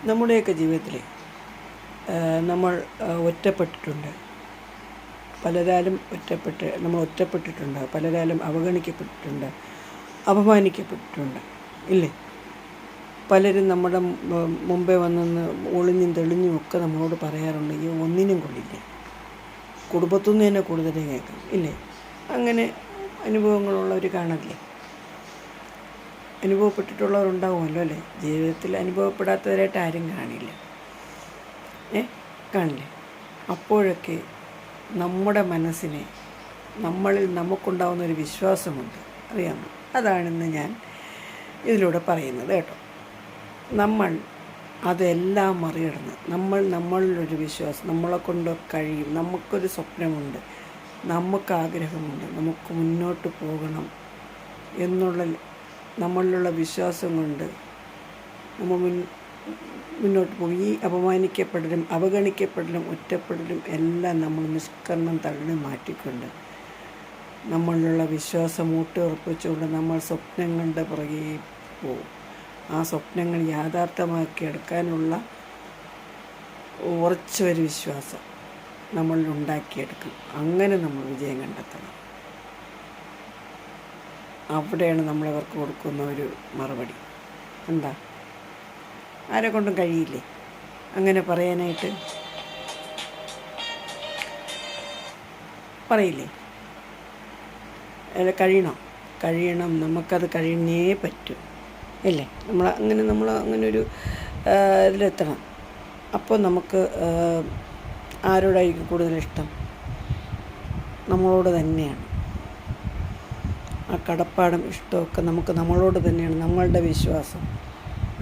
നമ്മുടെയൊക്കെ ജീവിതത്തിൽ നമ്മൾ ഒറ്റപ്പെട്ടിട്ടുണ്ട്. പലരാലും നമ്മൾ ഒറ്റപ്പെട്ടിട്ടുണ്ട്. പലരാലും അവഗണിക്കപ്പെട്ടിട്ടുണ്ട്, അപമാനിക്കപ്പെട്ടിട്ടുണ്ട്, ഇല്ലേ? പലരും നമ്മുടെ മുമ്പേ വന്നെന്ന് ഒളിഞ്ഞും തെളിഞ്ഞും ഒക്കെ നമ്മളോട് പറയാറുണ്ട്, ഈ ഒന്നിനും കൊള്ളില്ല, കുടുംബത്തുനിന്ന് തന്നെ കൂടുതൽ കേൾക്കാം, ഇല്ലേ? അങ്ങനെ അനുഭവങ്ങളുള്ളവർ കാണില്ലേ? അനുഭവപ്പെട്ടിട്ടുള്ളവരുണ്ടാവുമല്ലോ, അല്ലേ? ജീവിതത്തിൽ അനുഭവപ്പെടാത്തവരായിട്ട് ആരും കാണില്ല, കാണില്ലേ? അപ്പോഴൊക്കെ നമ്മുടെ മനസ്സിനെ നമ്മളിൽ നമുക്കുണ്ടാകുന്നൊരു വിശ്വാസമുണ്ട്, അറിയാമോ? അതാണിന്ന് ഞാൻ ഇതിലൂടെ പറയുന്നത് കേട്ടോ. നമ്മൾ അതെല്ലാം മറികടന്ന് നമ്മളിലൊരു വിശ്വാസം, നമ്മളെക്കൊണ്ട് കഴിയും, നമുക്കൊരു സ്വപ്നമുണ്ട്, നമുക്ക് ആഗ്രഹമുണ്ട്, നമുക്ക് മുന്നോട്ട് പോകണം എന്നുള്ള നമ്മളിലുള്ള വിശ്വാസം കൊണ്ട് നമ്മൾ മുന്നോട്ട് പോകും. ഈ അപമാനിക്കപ്പെടലും അവഗണിക്കപ്പെടലും ഒറ്റപ്പെടലും എല്ലാം നമ്മൾ നിഷ്കരണം തള്ളി മാറ്റിക്കൊണ്ട് നമ്മളിലുള്ള വിശ്വാസം ഊട്ടിയുറപ്പിച്ചുകൊണ്ട് നമ്മൾ സ്വപ്നങ്ങളുടെ പുറകെ പോകും. ആ സ്വപ്നങ്ങൾ യാഥാർത്ഥ്യമാക്കി എടുക്കാനുള്ള ഉറച്ചൊരു വിശ്വാസം നമ്മളിൽ ഉണ്ടാക്കിയെടുക്കും. അങ്ങനെ നമ്മൾ വിജയം കണ്ടെത്തണം. അവിടെയാണ് നമ്മളവർക്ക് കൊടുക്കുന്ന ഒരു മറുപടി. എന്താ, ആരെ കൊണ്ടും കഴിയില്ലേ അങ്ങനെ പറയാനായിട്ട്? പറയില്ലേ? അല്ല, കഴിയണം, നമുക്കത് കഴിഞ്ഞേ പറ്റൂ, അല്ലേ? നമ്മൾ ഒരു ഇതിലെത്തണം. അപ്പോൾ നമുക്ക് ആരോടായിരിക്കും കൂടുതലിഷ്ടം? നമ്മളോട് തന്നെയാണ്. ആ കടപ്പാടും ഇഷ്ടമൊക്കെ നമുക്ക് നമ്മളോട് തന്നെയാണ്. നമ്മളുടെ വിശ്വാസം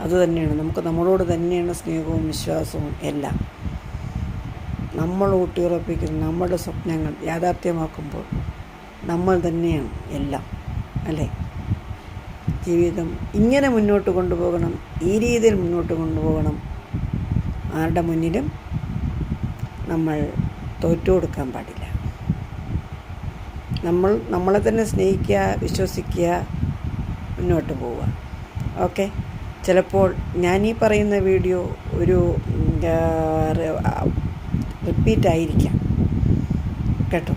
അത് തന്നെയാണ്. നമുക്ക് നമ്മളോട് തന്നെയാണ് സ്നേഹവും വിശ്വാസവും എല്ലാം. നമ്മൾ ഊട്ടിയുറപ്പിക്കുന്ന നമ്മുടെ സ്വപ്നങ്ങൾ യാഥാർത്ഥ്യമാക്കുമ്പോൾ നമ്മൾ തന്നെയാണ് എല്ലാം, അല്ലേ? ജീവിതം ഇങ്ങനെ മുന്നോട്ട് കൊണ്ടുപോകണം, ഈ രീതിയിൽ മുന്നോട്ട് കൊണ്ടുപോകണം. ആരുടെ മുന്നിലും നമ്മൾ തോറ്റു കൊടുക്കാൻ പാടില്ല. നമ്മളെ തന്നെ സ്നേഹിക്കുക, വിശ്വസിക്കുക, മുന്നോട്ട് പോവുക. ഓക്കെ. ചിലപ്പോൾ ഞാനീ പറയുന്ന വീഡിയോ ഒരു റിപ്പീറ്റായിരിക്കാം കേട്ടോ.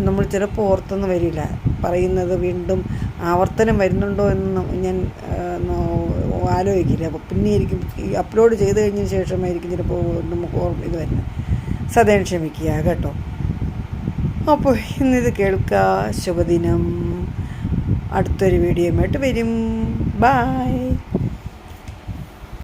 നമ്മൾ ചിലപ്പോൾ ഓർത്തൊന്നും വരില്ല. പറയുന്നത് വീണ്ടും ആവർത്തനം വരുന്നുണ്ടോ എന്ന് ഞാൻ ആലോചിക്കില്ല. അപ്പോൾ പിന്നെ ആയിരിക്കും ഈ അപ്ലോഡ് ചെയ്ത് കഴിഞ്ഞതിന് ശേഷമായിരിക്കും ചിലപ്പോൾ നമുക്ക് ഇത് വരുന്നത്. സദയം ക്ഷമിക്കുക കേട്ടോ. അപ്പോൾ ഇന്നിത് കേൾക്കുക. ശുഭദിനം. അടുത്തൊരു വീഡിയോയുമായിട്ട് വരും. ബായ്.